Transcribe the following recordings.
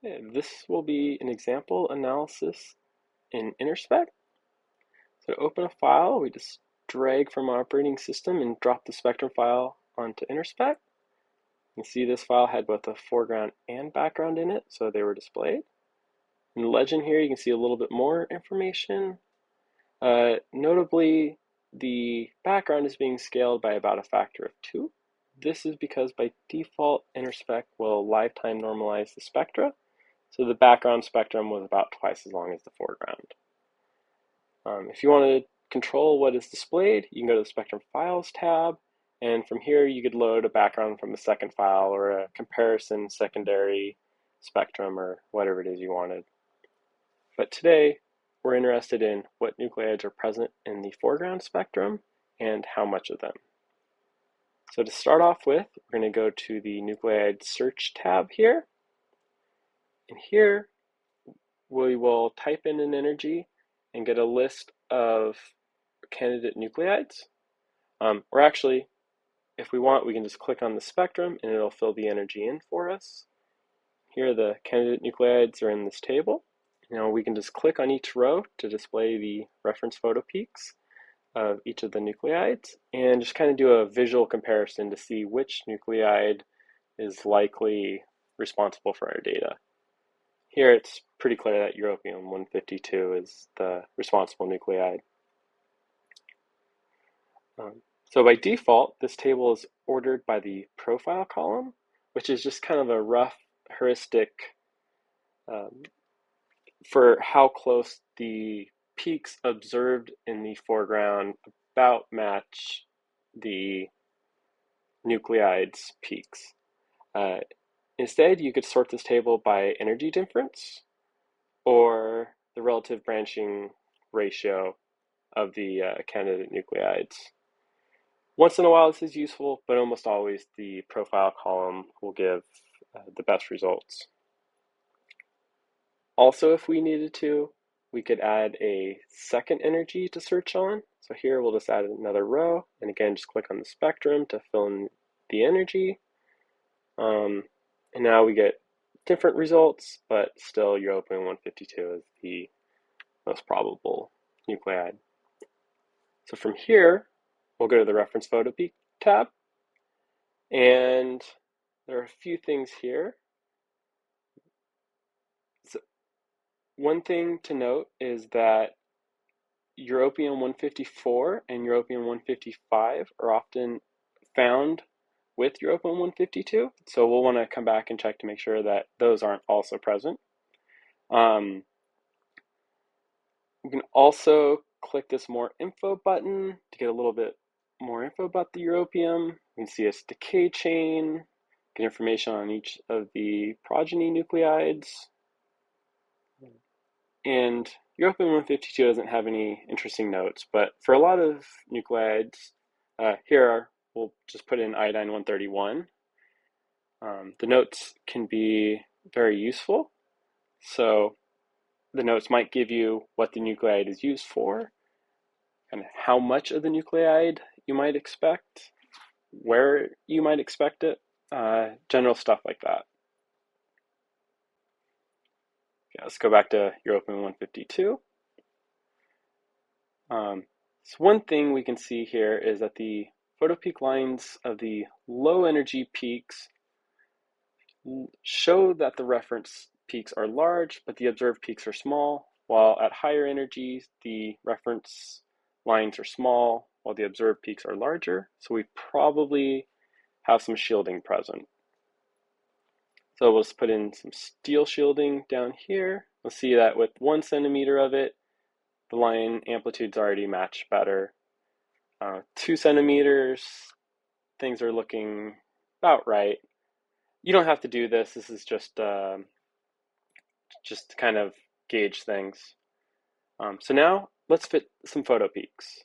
This will be an example analysis in InterSpec. So to open a file, we just drag from our operating system and drop the spectrum file onto InterSpec. You can see this file had both a foreground and background in it, so they were displayed. In the legend here, you can see a little bit more information. Notably, the background is being scaled by about a factor of 2. This is because by default, InterSpec will lifetime normalize the spectra, so the background spectrum was about twice as long as the foreground. If you want to control what is displayed, you can go to the Spectrum Files tab, and from here you could load a background from a second file or a comparison secondary spectrum or whatever it is you wanted. But today, we're interested in what nucleides are present in the foreground spectrum and how much of them. So to start off with, we're going to go to the Nucleide Search tab here. And here, we will type in an energy and get a list of candidate nucleides. Or actually, if we want, we can just click on the spectrum and it'll fill the energy in for us. Here the candidate nucleides are in this table. Now we can just click on each row to display the reference photo peaks of each of the nucleides and just kind of do a visual comparison to see which nucleide is likely responsible for our data. Here it's pretty clear that europium-152 is the responsible nucleide. So by default, this table is ordered by the profile column, which is just kind of a rough heuristic for how close the peaks observed in the foreground about match the nucleide's peaks. Instead, you could sort this table by energy difference or the relative branching ratio of the candidate nucleides. Once in a while this is useful, but almost always the profile column will give the best results. Also, if we needed to, we could add a second energy to search on. So here we'll just add another row, and again just click on the spectrum to fill in the energy. And now we get different results, but still europium-152 is the most probable nucleide. So from here, we'll go to the Reference Photo Peak tab, and there are a few things here. So one thing to note is that europium-154 and europium-155 are often found with europium-152, so we'll want to come back and check to make sure that those aren't also present. We can also click this More Info button to get a little bit more info about the europium. We can see its decay chain, get information on each of the progeny nucleides. And europium-152 doesn't have any interesting notes, but for a lot of nucleides, we'll just put in iodine-131. The notes can be very useful. So the notes might give you what the nucleide is used for, and how much of the nucleide you might expect, where you might expect it, general stuff like that. Okay, let's go back to europium-152. So one thing we can see here is that the photopeak lines of the low energy peaks show that the reference peaks are large, but the observed peaks are small, while at higher energies, the reference lines are small, while the observed peaks are larger. So we probably have some shielding present. So we'll just put in some steel shielding down here. We'll see that with 1 centimeter of it, the line amplitudes already match better. 2 centimeters, things are looking about right. You don't have to do this. This is just to kind of gauge things. So now let's fit some photo peaks.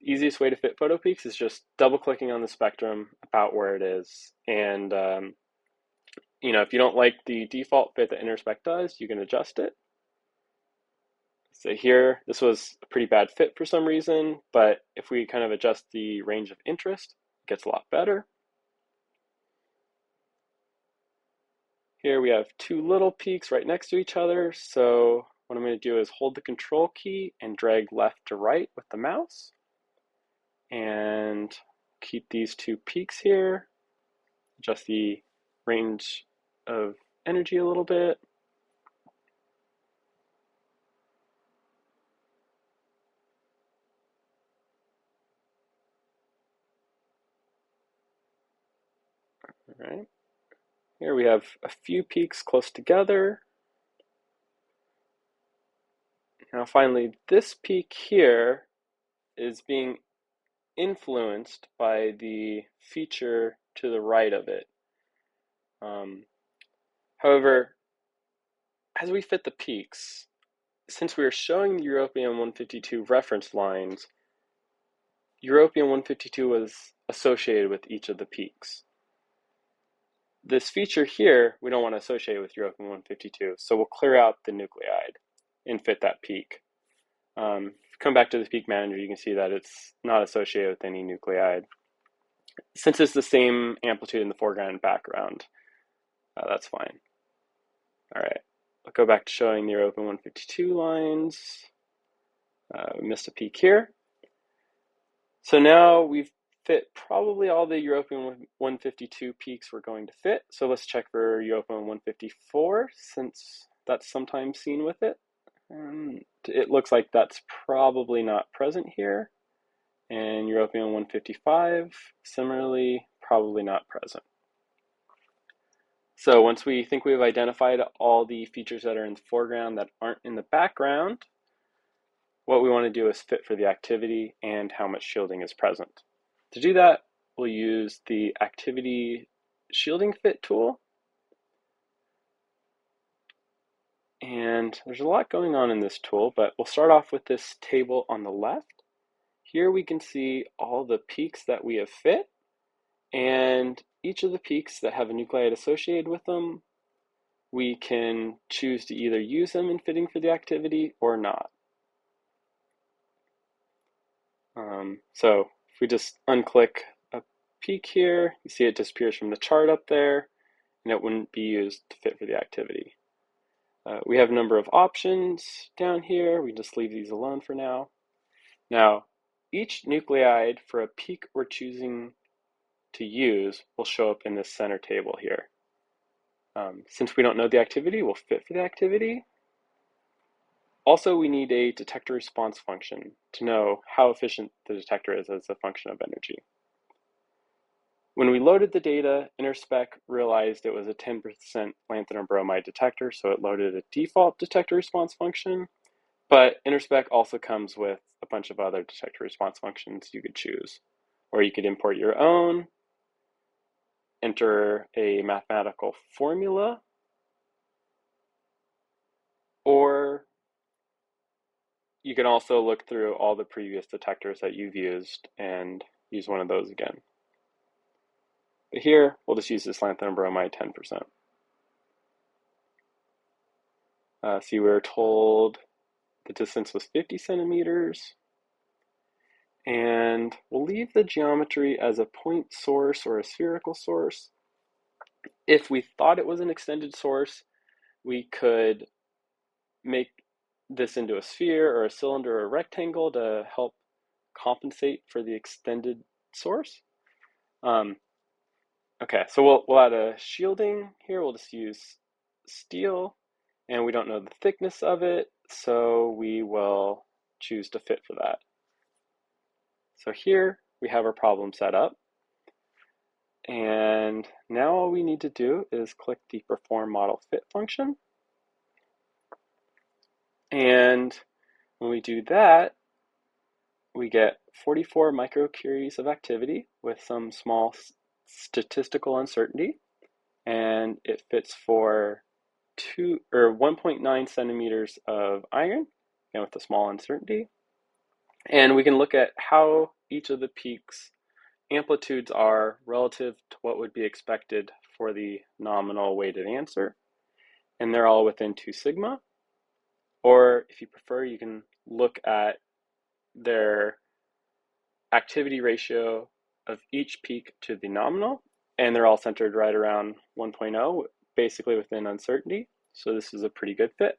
The easiest way to fit photo peaks is just double clicking on the spectrum about where it is. And if you don't like the default fit that InterSpec does, you can adjust it. So here, this was a pretty bad fit for some reason, but if we kind of adjust the range of interest, it gets a lot better. Here we have two little peaks right next to each other. So what I'm going to do is hold the control key and drag left to right with the mouse. And keep these two peaks here. Adjust the range of energy a little bit. All right. Here we have a few peaks close together. Now finally, this peak here is being influenced by the feature to the right of it. However, as we fit the peaks, since we are showing the Europium-152 reference lines, Europium-152 was associated with each of the peaks. This feature here, we don't want to associate with Europium-152, so we'll clear out the nuclide and fit that peak. If you come back to the peak manager, you can see that it's not associated with any nuclide. Since it's the same amplitude in the foreground and background, that's fine. All right, I'll go back to showing the Europium-152 lines. We missed a peak here. So now we've fit probably all the Europium-152 peaks we're going to fit. So let's check for Europium-154, since that's sometimes seen with it. It looks like that's probably not present here. And Europium-155, similarly, probably not present. So once we think we've identified all the features that are in the foreground that aren't in the background, what we want to do is fit for the activity and how much shielding is present. To do that, we'll use the activity shielding fit tool. And there's a lot going on in this tool, but we'll start off with this table on the left. Here we can see all the peaks that we have fit, and each of the peaks that have a nuclide associated with them, we can choose to either use them in fitting for the activity or not. So if we just unclick a peak here, you see it disappears from the chart up there, and it wouldn't be used to fit for the activity. We have a number of options down here. We just leave these alone for now. Now, each nuclide for a peak we're choosing to use will show up in this center table here. Since we don't know the activity, we'll fit for the activity. Also, we need a detector response function to know how efficient the detector is as a function of energy. When we loaded the data, InterSpec realized it was a 10% lanthanum bromide detector, so it loaded a default detector response function. But InterSpec also comes with a bunch of other detector response functions you could choose. Or you could import your own, enter a mathematical formula, or you can also look through all the previous detectors that you've used and use one of those again. But here, we'll just use this lanthanum bromide 10%. See, we were told the distance was 50 centimeters. And we'll leave the geometry as a point source or a spherical source. If we thought it was an extended source, we could make this into a sphere or a cylinder or a rectangle to help compensate for the extended source. Okay, so we'll add a shielding here. We'll just use steel, and we don't know the thickness of it, so we will choose to fit for that. So here we have our problem set up. And now all we need to do is click the Perform Model Fit function. And when we do that, we get 44 microcuries of activity with some small statistical uncertainty. And it fits for 1.9 centimeters of iron, again with a small uncertainty. And we can look at how each of the peaks amplitudes are relative to what would be expected for the nominal weighted answer. And they're all within 2 sigma. Or if you prefer, you can look at their activity ratio of each peak to the nominal, and they're all centered right around 1.0, basically within uncertainty, so this is a pretty good fit.